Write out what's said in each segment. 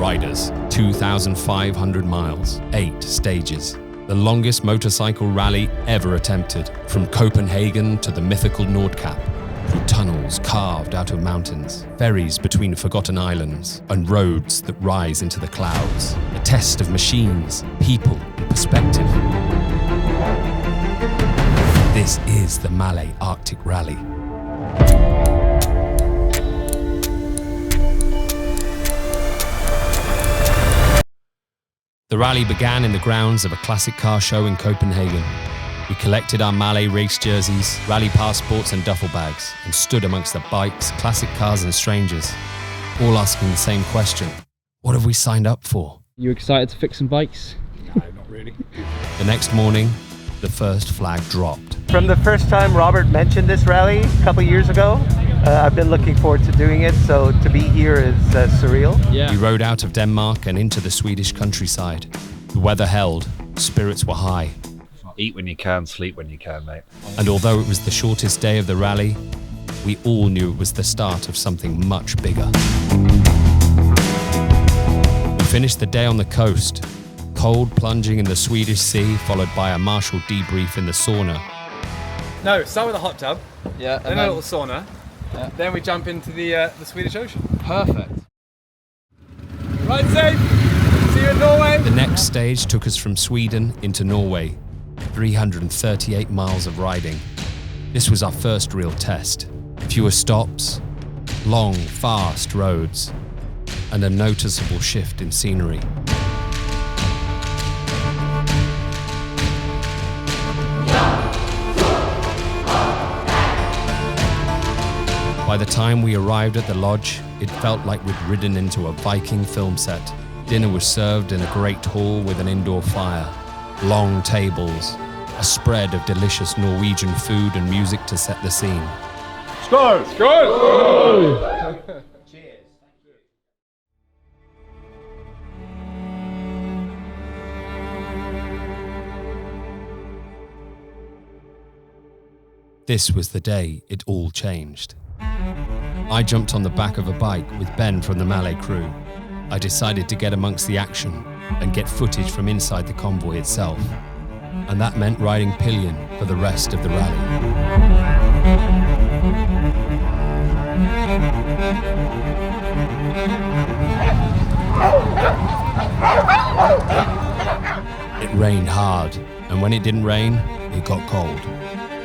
riders, 2,500 miles, 8 stages. The longest motorcycle rally ever attempted, from Copenhagen to the mythical Nordkapp, through tunnels carved out of mountains, ferries between forgotten islands, and roads that rise into the clouds. A test of machines, people, and perspective. This is the Malle Arctic Rally. The rally began in the grounds of a classic car show in Copenhagen. We collected our Malle race jerseys, rally passports and duffel bags, and stood amongst the bikes, classic cars and strangers, all asking the same question: what have we signed up for? You excited to fix some bikes? No, not really. The next morning, the first flag dropped. From the first time Robert mentioned this rally a couple of years ago, I've been looking forward to doing it, so to be here is surreal. Yeah. We rode out of Denmark and into the Swedish countryside. The weather held, spirits were high. Eat when you can, sleep when you can, mate. And although it was the shortest day of the rally, we all knew it was the start of something much bigger. We finished the day on the coast, cold plunging in the Swedish sea, followed by a martial debrief in the sauna. No, start with a hot tub, Yeah. then a little sauna, then we jump into the Swedish Ocean. Perfect. Ride safe! See you in Norway! The next stage took us from Sweden into Norway, 338 miles of riding. This was our first real test. Fewer stops, long, fast roads, and a noticeable shift in scenery. By the time we arrived at the lodge, it felt like we'd ridden into a Viking film set. Dinner was served in a great hall with an indoor fire, long tables, a spread of delicious Norwegian food and music to set the scene. Skål! Skål! Cheers. This was the day it all changed. I jumped on the back of a bike with Ben from the Malle crew. I decided to get amongst the action and get footage from inside the convoy itself. And that meant riding pillion for the rest of the rally. It rained hard, and when it didn't rain, it got cold.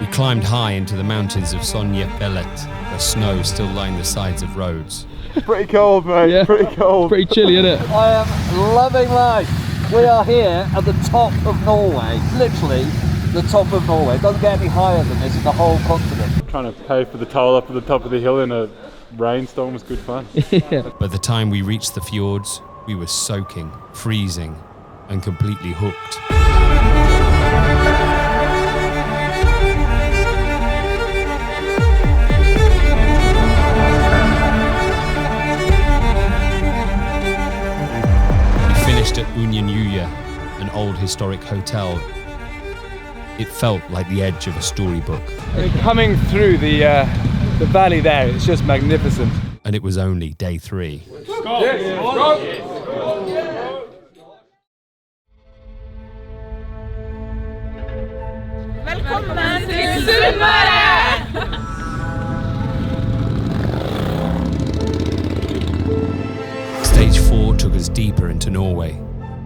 We climbed high into the mountains of Sonjefjellet, where snow still lined the sides of roads. Pretty cold, mate. Yeah. Pretty cold. Pretty chilly, isn't it? I am loving life. We are here at the top of Norway, literally the top of Norway. It doesn't get any higher than this in the whole continent. Trying to pay for the toll up at the top of the hill in a rainstorm was good fun. Yeah. By the time we reached the fjords, we were soaking, freezing, and completely hooked. At Union, an old historic hotel. It felt like the edge of a storybook. Coming through the valley there, it's just magnificent. And it was only day 3. Velkommen til Sunnmøre! Stage 4 took us deeper into Norway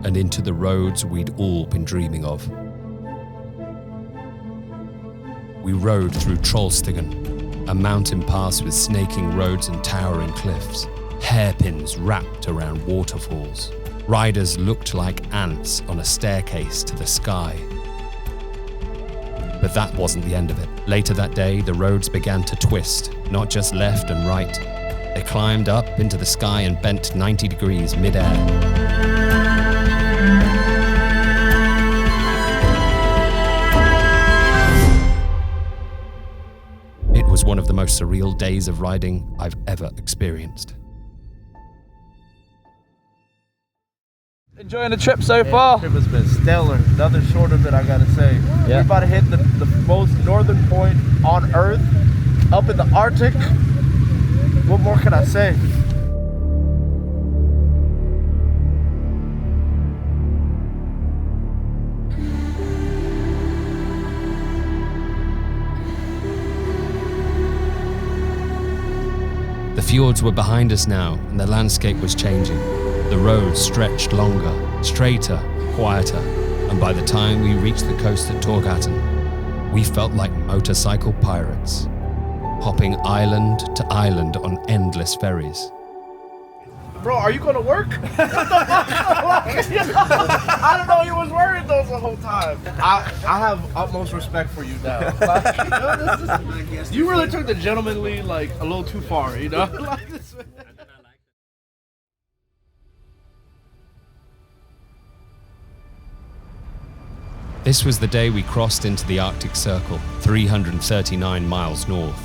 and into the roads we'd all been dreaming of. We rode through Trollstigen, a mountain pass with snaking roads and towering cliffs, hairpins wrapped around waterfalls. Riders looked like ants on a staircase to the sky. But that wasn't the end of it. Later that day, the roads began to twist, not just left and right. They climbed up into the sky and bent 90 degrees mid-air. It was one of the most surreal days of riding I've ever experienced. Enjoying the trip so far? The trip has been stellar. Nothing short of it, I gotta say. Yeah. We're about to hit the most northern point on Earth, up in the Arctic. What more can I say? fjords were behind us now, and the landscape was changing. The roads stretched longer, straighter, quieter, and by the time we reached the coast at Torghatten, we felt like motorcycle pirates, hopping island to island on endless ferries. Bro, are you gonna work? I don't know you was worried those the whole time. I have utmost respect for you now. You really took the gentlemanly like a little too far, you know? This was the day we crossed into the Arctic Circle, 339 miles north.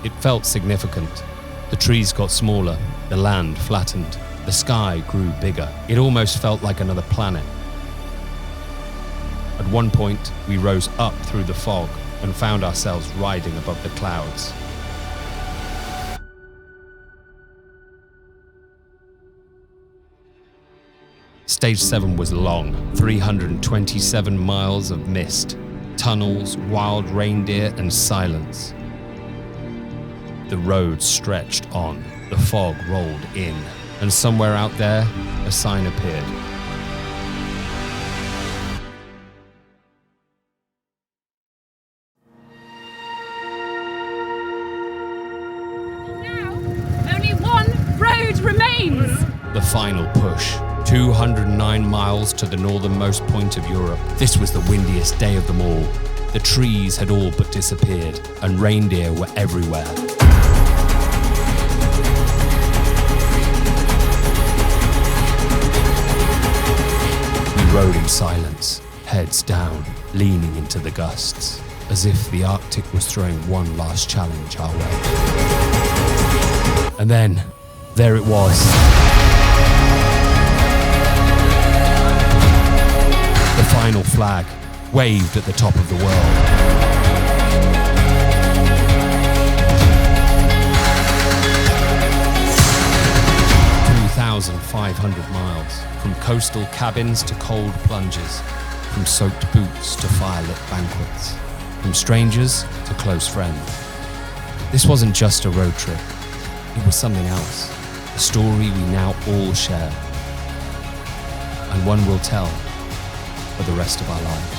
It felt significant. The trees got smaller, the land flattened, the sky grew bigger. It almost felt like another planet. At one point, we rose up through the fog and found ourselves riding above the clouds. Stage 7 was long, 327 miles of mist, tunnels, wild reindeer, and silence. The road stretched on, the fog rolled in, and somewhere out there, a sign appeared. Now, only one road remains. The final push, 209 miles to the northernmost point of Europe. This was the windiest day of them all. The trees had all but disappeared, and reindeer were everywhere. We rode in silence, heads down, leaning into the gusts, as if the Arctic was throwing one last challenge our way. And then, there it was. The final flag, waved at the top of the world. 2,500 miles, from coastal cabins to cold plunges, from soaked boots to firelit banquets, from strangers to close friends. This wasn't just a road trip, it was something else, a story we now all share, and one we'll tell for the rest of our lives.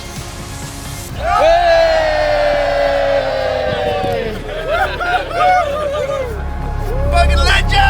Fucking legend!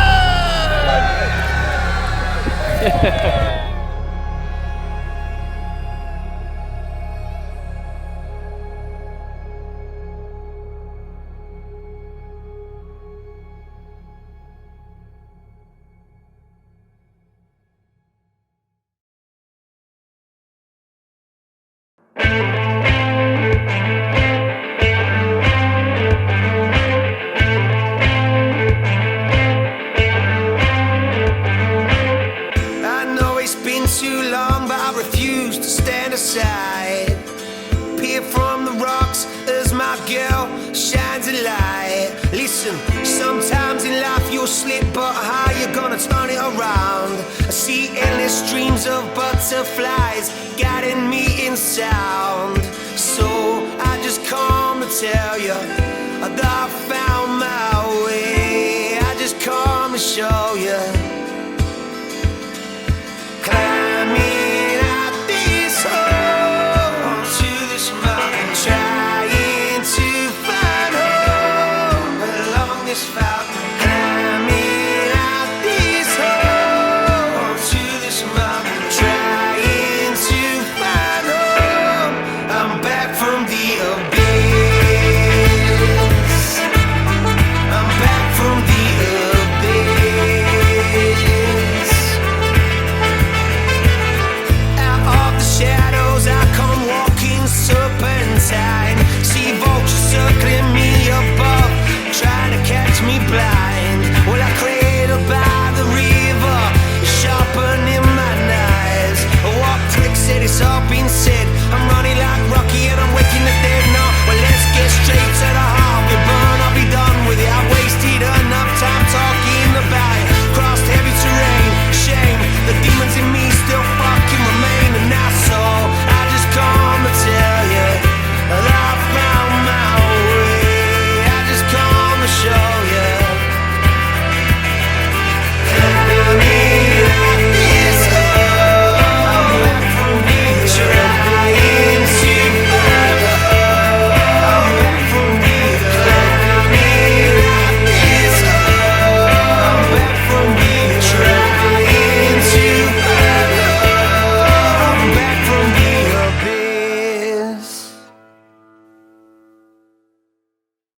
Peer from the rocks as my girl shines a light. Listen, sometimes in life you'll slip, but how you gonna turn it around? I see endless streams of butterflies guiding me in sound. So I just come to tell you that I found my way. I just come to show you